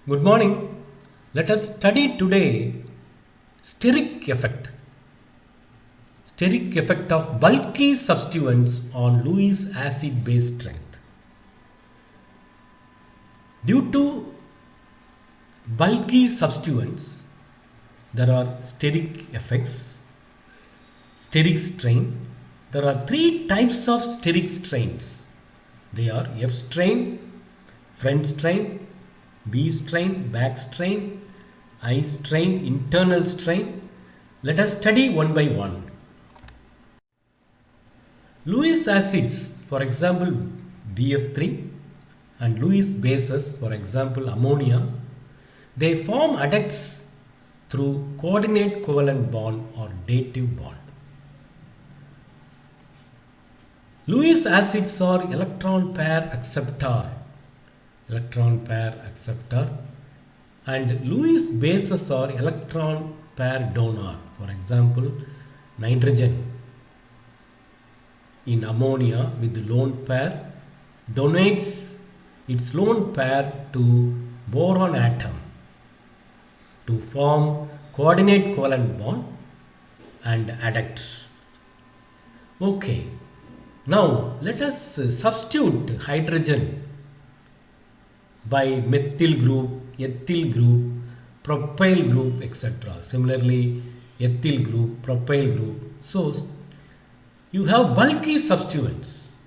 Good morning. Let us study today steric effect. Steric effect of bulky substituents on Lewis acid base strength. Due to bulky substituents, there are steric effects, steric strain. There are three types of steric strains. They are F strain, front strain, B strain, back strain, I strain, internal strain. Let us study one by one. Lewis acids, for example BF3, and Lewis bases, for example ammonia, they form adducts through coordinate covalent bond or dative bond. Lewis acids are electron pair acceptor, and Lewis bases are electron pair donor. For example, nitrogen in ammonia with lone pair donates its lone pair to boron atom to form coordinate covalent bond and adduct. Okay, now let us substitute hydrogen by methyl group, ethyl group, propyl group, etc. Similarly, ethyl group, propyl group. So, you have bulky substituents.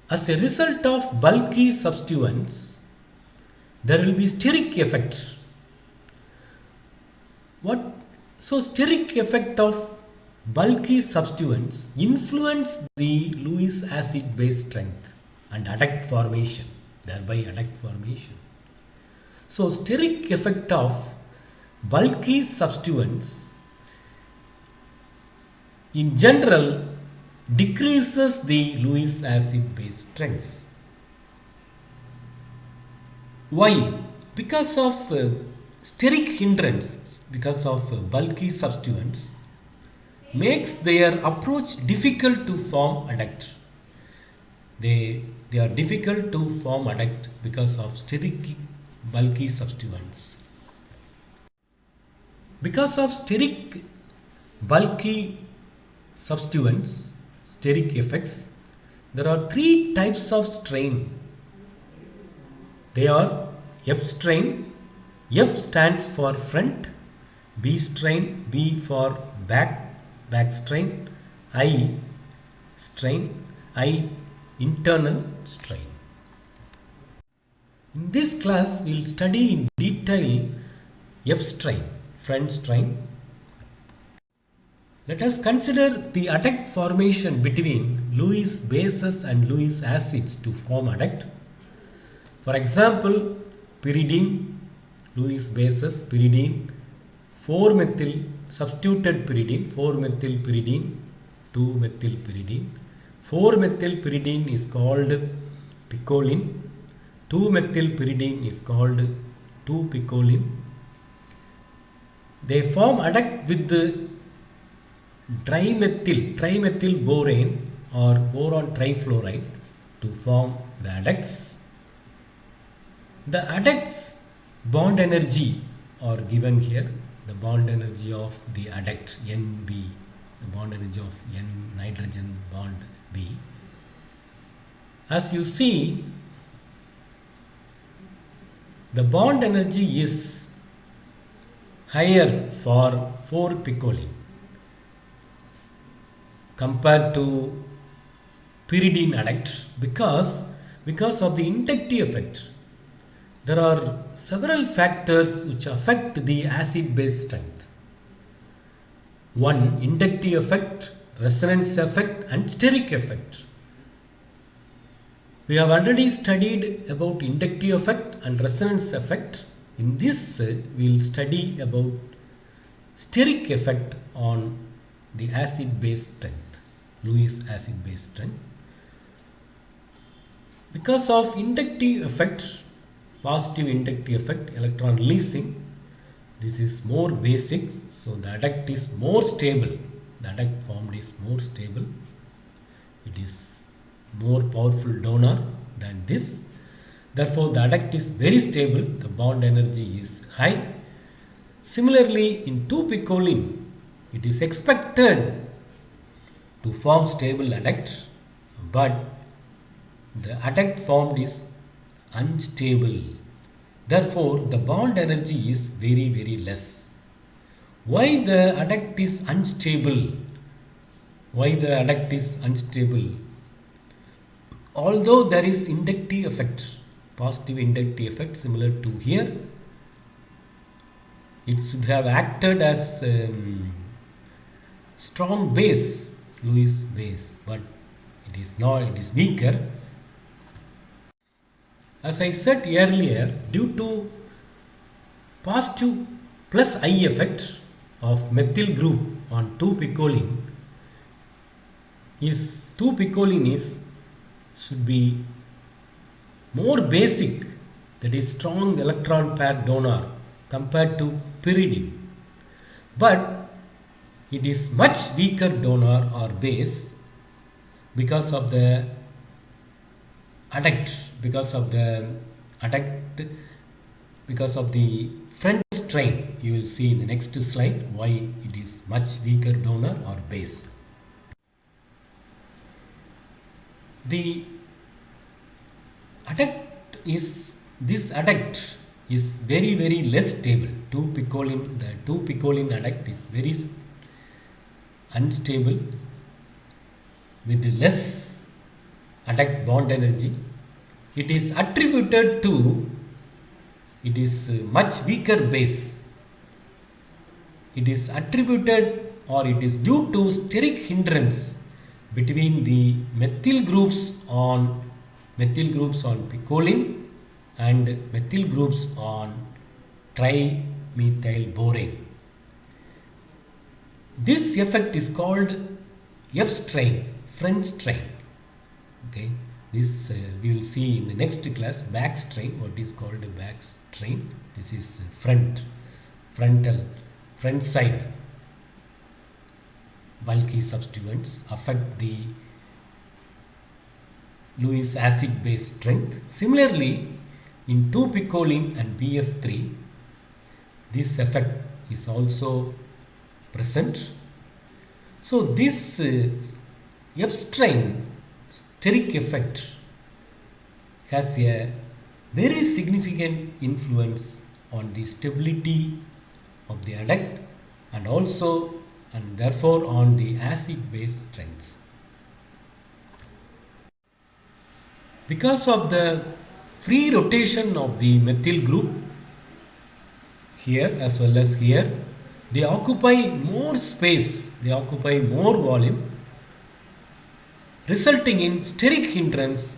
As a result of bulky substituents, there will be steric effect. What? So, steric effect of bulky substituents influence the Lewis acid base strength and adduct formation, thereby adduct formation. So, steric effect of bulky substituents in general decreases the Lewis acid base strength. Why? Because of steric hindrance, because of bulky substituents, makes their approach difficult to form adduct. They are difficult to form adduct because of steric bulky substituents. Because of steric bulky substituents, steric effects, there are three types of strain. They are F strain. F stands for front, B strain, B for back strain, I strain, I internal strain. In this class, we will study in detail F strain, front strain. Let us consider the adduct formation between Lewis bases and Lewis acids to form adduct. For example, pyridine, Lewis bases, pyridine, 4-methyl substituted pyridine, 4-methyl pyridine, 2-methyl pyridine. 4-methyl pyridine is called picoline, 2-methyl pyridine is called 2-picoline. They form adduct with the trimethyl borane or boron trifluoride to form the adducts. The adducts bond energy are given here. The bond energy of the adduct NB, the bond energy of N nitrogen bond B. As you see, the bond energy is higher for 4-picoline compared to pyridine adduct because of the inductive effect. There are several factors which affect the acid base strength. One, inductive effect, resonance effect and steric effect. We have already studied about inductive effect and resonance effect. In this, we will study about steric effect on the acid base strength, Lewis acid base strength. Because of inductive effect, positive inductive effect, electron releasing, this is more basic, so the adduct is more stable. The adduct formed is more stable. It is more powerful donor than this. Therefore, the adduct is very stable, the bond energy is high. Similarly, in 2-picoline, it is expected to form stable adduct, but the adduct formed is unstable. Therefore, the bond energy is very, very less. Why the adduct is unstable? Why the adduct is unstable? Although there is inductive effect, positive inductive effect similar to here, it should have acted as strong base, Lewis base, but it is not, it is weaker. As I said earlier, due to positive plus I effect of methyl group on 2-picoline, is 2-picoline is should be more basic, that is strong electron pair donor compared to pyridine, but it is much weaker donor or base because of the adduct, because of the French strain. You will see in the next slide why it is much weaker donor or base. The adduct is, this adduct is very, very less stable. 2-picoline, the 2-picoline adduct is very unstable with less adduct bond energy. It is attributed to, it is much weaker base. It is attributed, or it is due to steric hindrance between the methyl groups on picoline and methyl groups on trimethylborane. This effect is called F strain, French strain. Okay, this we will see in the next class. Back strain, what is called back strain. This is front side bulky substituents affect the Lewis acid base strength. Similarly, in 2-picoline and BF3, this effect is also present. So this F strain steric effect has a very significant influence on the stability of the adduct and also and therefore on the acid base strengths. Because of the free rotation of the methyl group here as well as here, they occupy more space, they occupy more volume, resulting in steric hindrance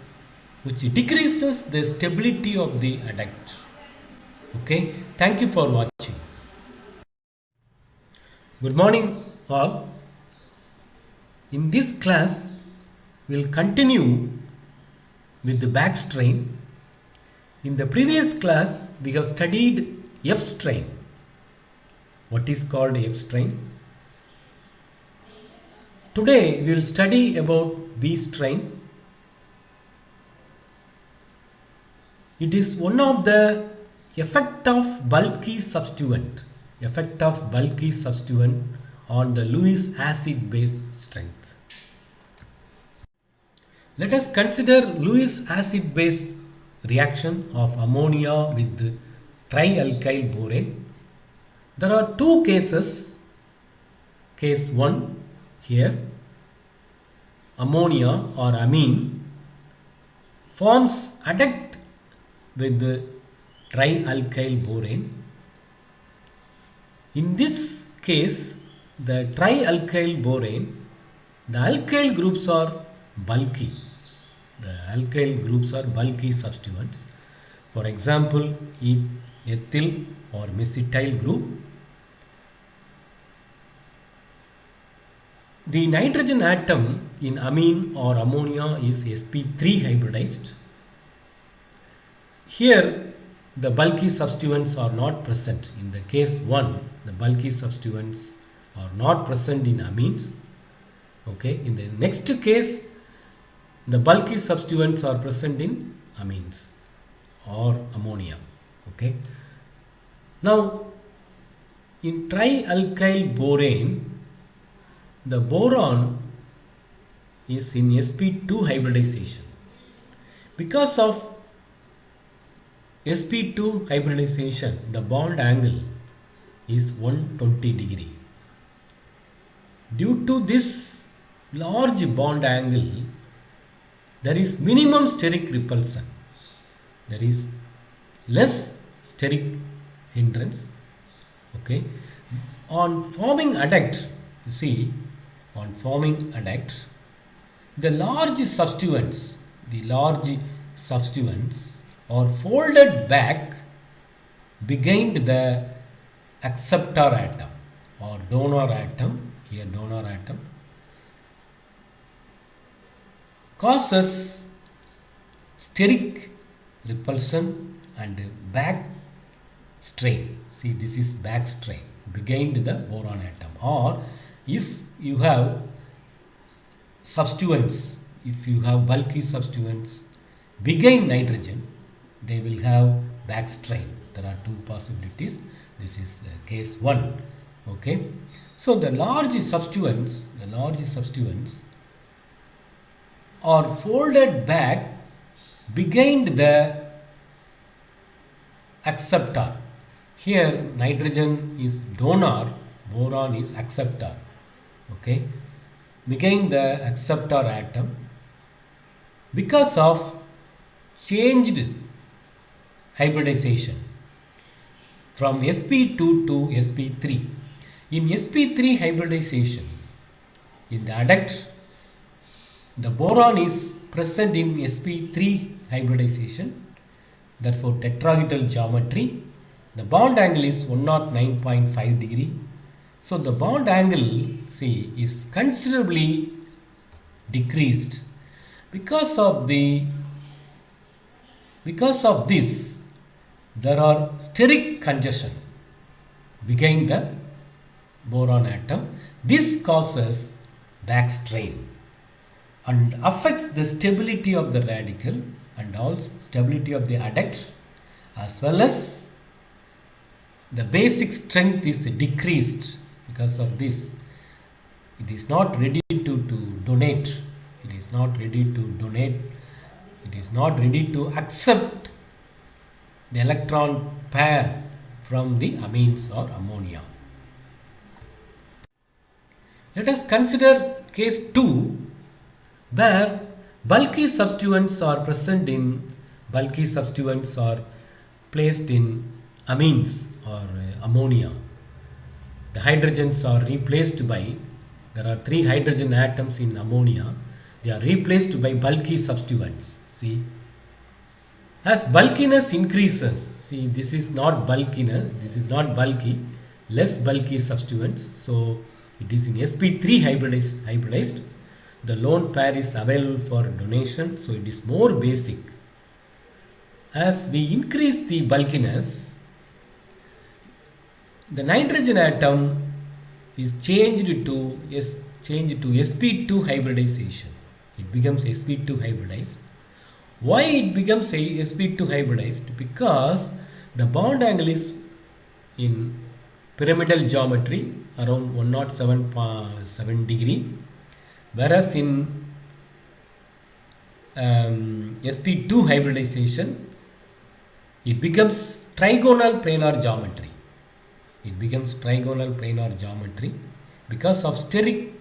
which decreases the stability of the adduct. Okay, thank you for watching. Good morning all. In this class, we will continue with the back strain. In the previous class, we have studied F strain. What is called F strain? Today, we will study about B strain. It is one of the effect of bulky substituent on the Lewis acid base strength. Let us consider Lewis acid base reaction of ammonia with trialkyl borane. There are two cases. Case 1 here, ammonia or amine forms adduct with trialkyl borane. In this case, the trialkyl borane, the alkyl groups are bulky. The alkyl groups are bulky substituents. For example, ethyl or mesetyl group. The nitrogen atom in amine or ammonia is sp3 hybridized. Here, the bulky substituents are not present. In the case 1, the bulky substituents are not present in amines. Okay, in the next case, the bulky substituents are present in amines. or ammonia. Okay. Now, in trialkyl borane, the boron is in sp2 hybridization. Because of sp2 hybridization, the bond angle is 120 degree. Due to this large bond angle, there is minimum steric repulsion. There is less steric hindrance. Okay. On forming adduct, you see, on forming adduct, the large substituents are folded back behind the acceptor atom or donor atom. Here, donor atom causes steric repulsion and back strain. See, this is back strain behind the boron atom. Or if you have substituents, if you have bulky substituents behind nitrogen, they will have back strain. There are two possibilities. This is case 1. Okay. So the large substituents are folded back behind the acceptor. Here nitrogen is donor, boron is acceptor. Okay. Behind the acceptor atom, because of changed hybridization from sp2 to sp3. In sp3 hybridization, in the adduct, the boron is present in sp3 hybridization. Therefore, tetrahedral geometry, the bond angle is 109.5 degree. So, the bond angle, see, is considerably decreased. Because of this, there are steric congestion behind the boron atom. This causes back strain and affects the stability of the radical and also stability of the adduct, as well as the basic strength is decreased. Because of this, it is not ready to donate. It is not ready to donate. It is not ready to accept the electron pair from the amines or ammonia. Let us consider case 2, where bulky substituents are placed in amines or ammonia. The hydrogens are replaced by, there are 3 hydrogen atoms in ammonia, they are replaced by bulky substituents. See, as bulkiness increases, see, this is not bulky, less bulky substituents. So it is in sp3 hybridized. The lone pair is available for donation, so it is more basic. As we increase the bulkiness, the nitrogen atom is changed to sp2 hybridization. It becomes sp2 hybridized. Why it becomes sp2 hybridized? Because the bond angle is in pyramidal geometry around 107.7 degree, whereas in sp2 hybridization it becomes trigonal planar geometry. It becomes trigonal planar geometry because of steric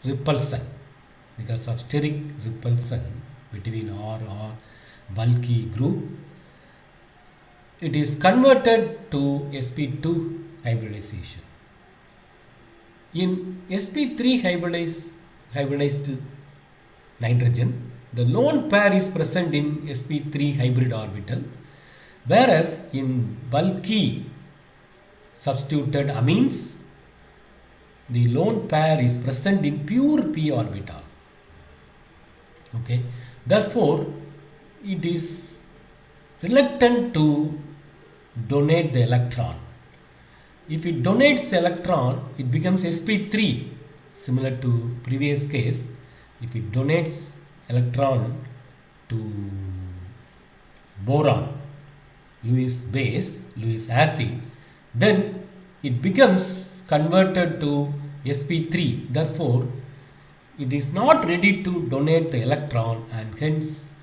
repulsion. Because of steric repulsion between R or bulky group, it is converted to sp2 hybridization. In sp3 hybridized nitrogen, the lone pair is present in sp3 hybrid orbital, whereas in bulky substituted amines, the lone pair is present in pure p orbital. Okay, therefore it is reluctant to donate the electron. If it donates the electron, it becomes sp3, similar to previous case. If it donates electron to boron, Lewis base, Lewis acid, then it becomes converted to sp3. Therefore, it is not ready to donate the electron, and hence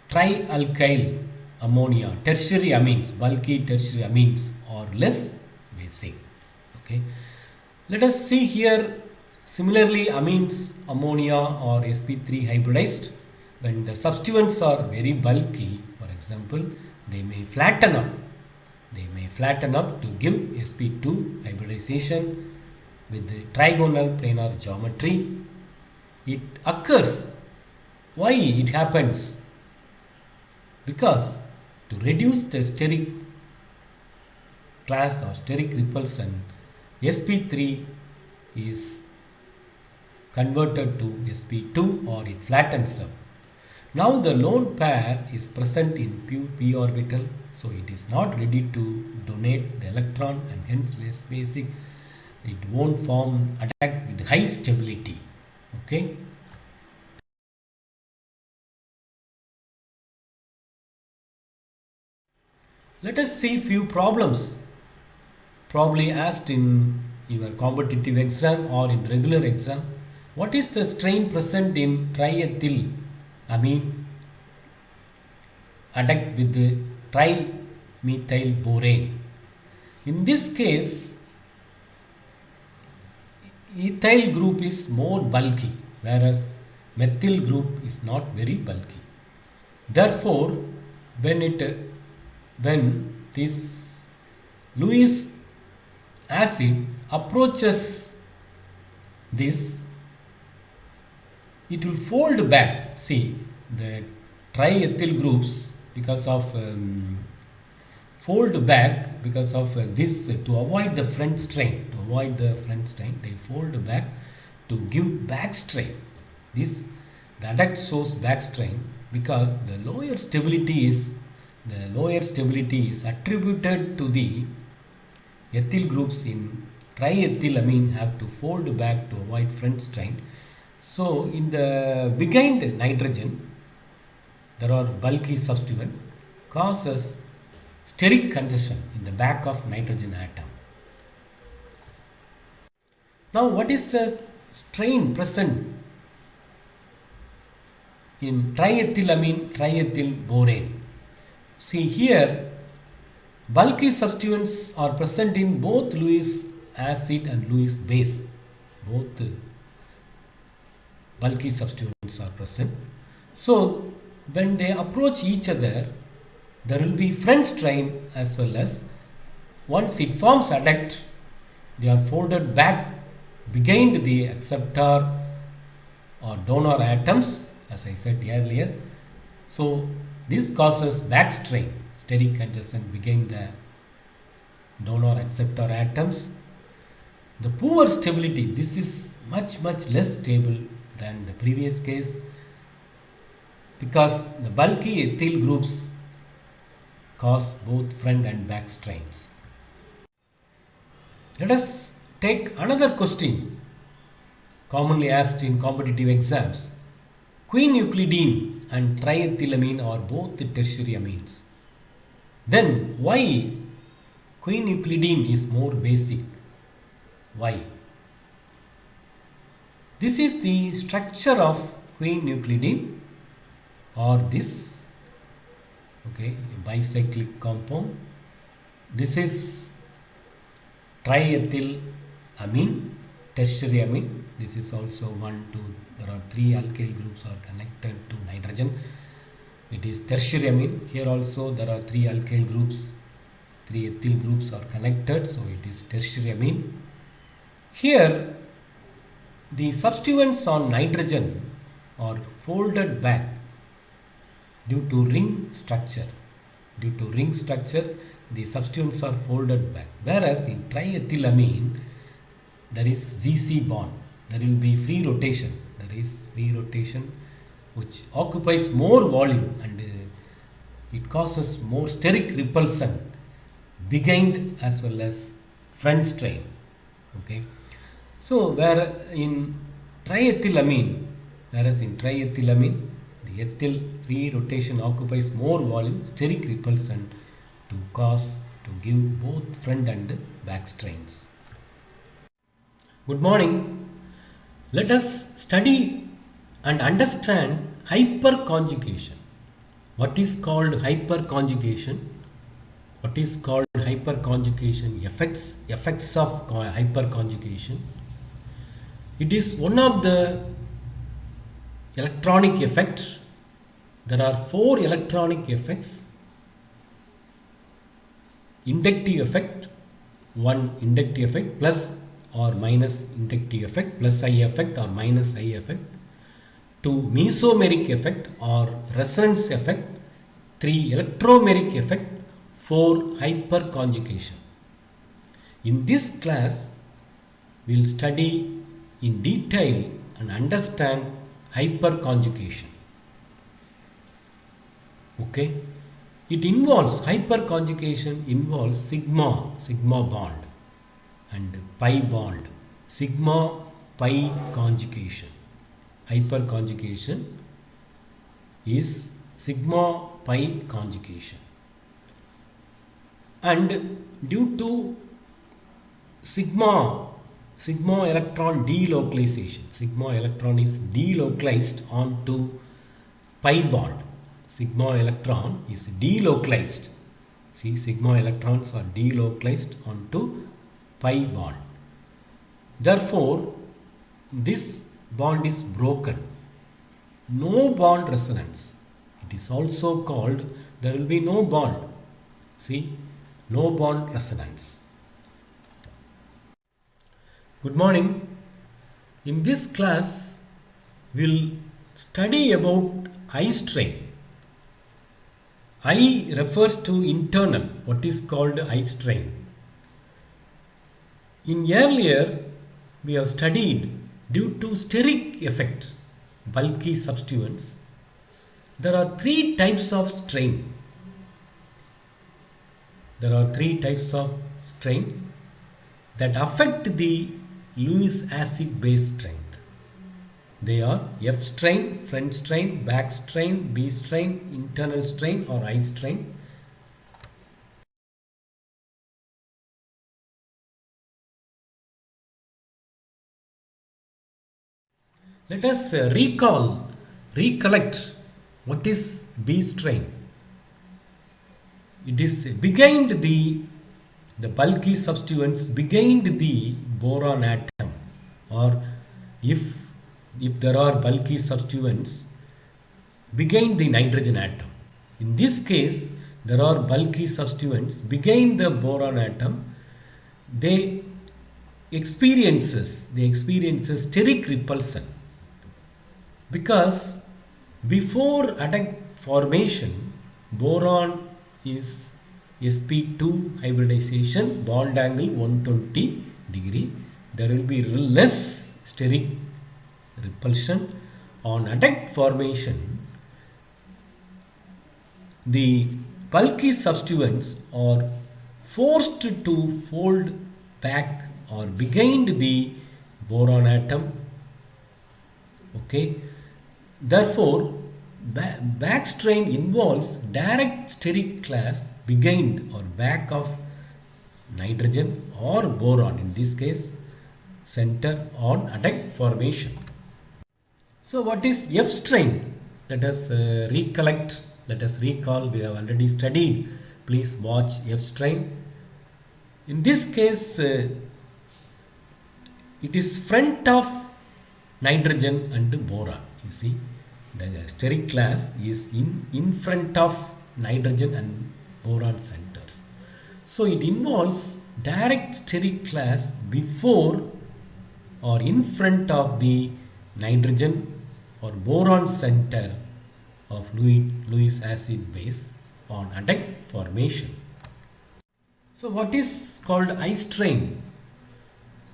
trialkyl ammonia, tertiary amines, bulky tertiary amines are less basic. Okay. Let us see here. Similarly, amines, ammonia or sp3 hybridized. When the substituents are very bulky, for example, they may flatten up. They may flatten up to give sp2 hybridization with the trigonal planar geometry. It occurs. Why it happens? Because to reduce the steric class or steric repulsion, sp3 is converted to sp2 or it flattens up. Now the lone pair is present in p orbital, so it is not ready to donate the electron and hence less basic. It won't form attack with high stability. Okay. Let us see few problems probably asked in your competitive exam or in regular exam. What is the strain present in triethyl amine attacked with the trimethyl borane? In this case, ethyl group is more bulky, whereas methyl group is not very bulky. Therefore, when this Lewis acid approaches this, it will fold back. See, the triethyl groups, because of fold back because of this, to avoid the front strain, they fold back to give back strain. The adduct shows back strain because the lower stability is attributed to the ethyl groups in triethylamine have to fold back to avoid front strain. So in the behind nitrogen there are bulky substituent causes steric congestion in the back of nitrogen atom. Now what is the strain present in triethylamine, triethyl borane? See here, bulky substituents are present in both Lewis acid and Lewis base. Both bulky substituents are present. So when they approach each other, there will be front strain as well as once it forms adduct, they are folded back behind the acceptor or donor atoms, as I said earlier. So this causes back strain, steric congestion behind the donor acceptor atoms. The poor stability, this is much less stable than the previous case because the bulky ethyl groups cause both front and back strains. Let us take another question commonly asked in competitive exams. Queen Euclidine and triethylamine are both tertiary amines. Then why Queen Euclidine is more basic? Why? This is the structure of Queen Euclidine or this, okay, a bicyclic compound. This is triethyl amine, tertiary amine. This is also 1, 2, there are 3 alkyl groups are connected to nitrogen. It is tertiary amine. Here also there are 3 alkyl groups, 3 ethyl groups are connected, so it is tertiary amine. Here the substituents on nitrogen are folded back due to ring structure. Due to ring structure, the substituents are folded back. Whereas in triethylamine, there is ZC bond. There will be free rotation. There is free rotation which occupies more volume and it causes more steric repulsion behind as well as front strain. Okay. So whereas in triethylamine, The ethyl free rotation occupies more volume, steric repulsion to give both front and back strains. Good morning. Let us study and understand hyperconjugation. What is called hyperconjugation? What is called hyperconjugation? Effects of hyperconjugation. It is one of the electronic effects. There are 4 electronic effects. Inductive effect, one inductive effect, plus or minus inductive effect, plus I effect or minus I effect. 2 mesomeric effect or resonance effect. 3 electromeric effect. 4 hyperconjugation. In this class, we will study in detail and understand hyperconjugation. Okay? It involves, hyperconjugation involves sigma bond and pi bond. Sigma pi conjugation. Hyperconjugation is sigma pi conjugation. And due to sigma electron delocalization, sigma electron is delocalized onto pi bond. Sigma electron is delocalized. See, sigma electrons are delocalized onto pi bond. Therefore, this bond is broken. No bond resonance. It is also called, there will be no bond. See, no bond resonance. Good morning. In this class, we will study about I strain. I refers to internal, what is called I strain. In earlier, we have studied due to steric effect, bulky substituents, there are 3 types of strain. There are 3 types of strain that affect the Lewis acid base strength. They are F strain, front strain, back strain, B strain, internal strain or I strain. Let us recollect what is B strain. It is behind the bulky substituents behind the boron atom, or if there are bulky substituents behind the nitrogen atom. In this case, there are bulky substituents behind the boron atom. They experiences steric repulsion, because before attack formation, boron is sp2 hybridization, bond angle 120 degree. There will be less steric repulsion. On attack formation, the bulky substituents are forced to fold back or behind the boron atom. Okay. Therefore, back strain involves direct steric class behind or back of nitrogen or boron, in this case center on attack formation. So what is F strain? Let us recollect, let us recall, we have already studied. Please watch F strain. In this case, it is front of nitrogen and boron. You see, the steric class is in front of nitrogen and boron centers. So it involves direct steric class before or in front of the nitrogen or boron center of Lewis acid base on attack formation. So what is called I strain?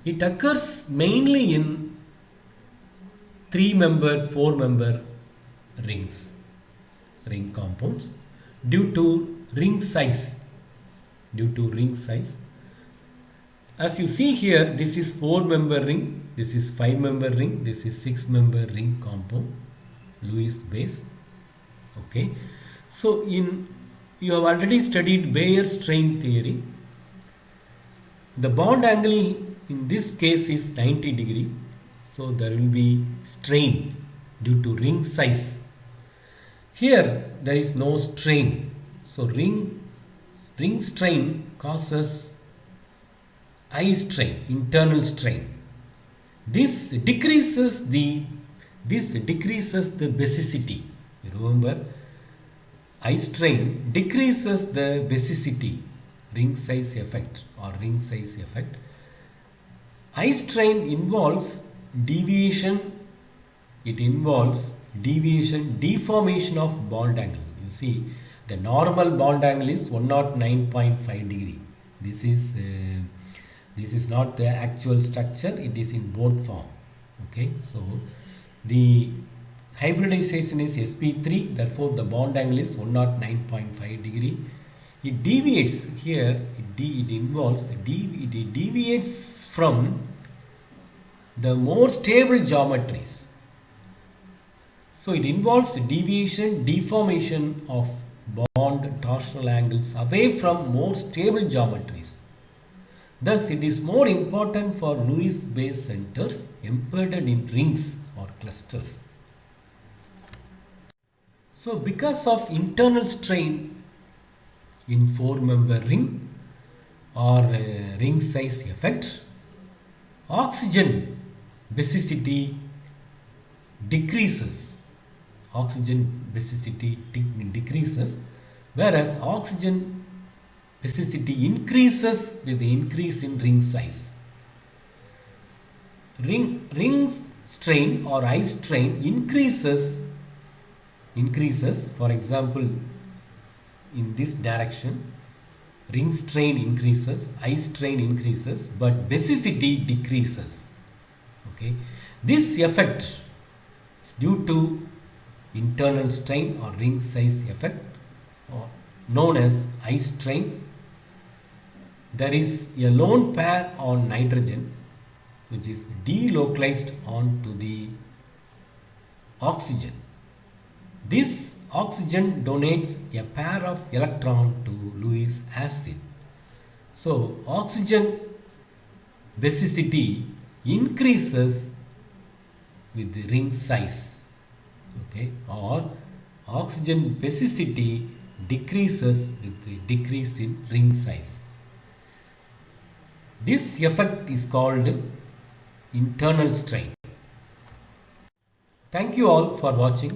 It occurs mainly in 3-membered, 4-member ring compounds due to ring size. As you see here, this is 4-member ring, this is 5-member ring, this is 6-member ring compound, Lewis base. Okay, so in you have already studied Bayer strain theory. The bond angle in this case is 90 degree, so there will be strain due to ring size. Here there is no strain, so ring strain causes I strain, internal strain. This decreases the basicity. You remember, I strain decreases the basicity, ring size effect or ring size effect. I strain involves deviation. It involves deformation of bond angle. You see, the normal bond angle is 109.5 degree. This is not the actual structure, it is in bond form. Okay, so the hybridization is sp3, therefore the bond angle is 109.5 degree. It deviates here, it involves, it deviates from the more stable geometries. So it involves the deformation of bond torsional angles away from more stable geometries. Thus, it is more important for Lewis base centers embedded in rings or clusters. So, because of internal strain in four-member ring or ring size effect, oxygen basicity decreases. Oxygen basicity decreases, whereas oxygen basicity increases with the increase in ring size. Ring strain or I strain increases. For example, in this direction, ring strain increases, I strain increases, but basicity decreases. Okay, this effect is due to internal strain or ring size effect, or known as I strain. There is a lone pair on nitrogen which is delocalized onto the oxygen. This oxygen donates a pair of electrons to Lewis acid. So oxygen basicity increases with the ring size, okay, or oxygen basicity decreases with the decrease in ring size. This effect is called internal strain. Thank you all for watching.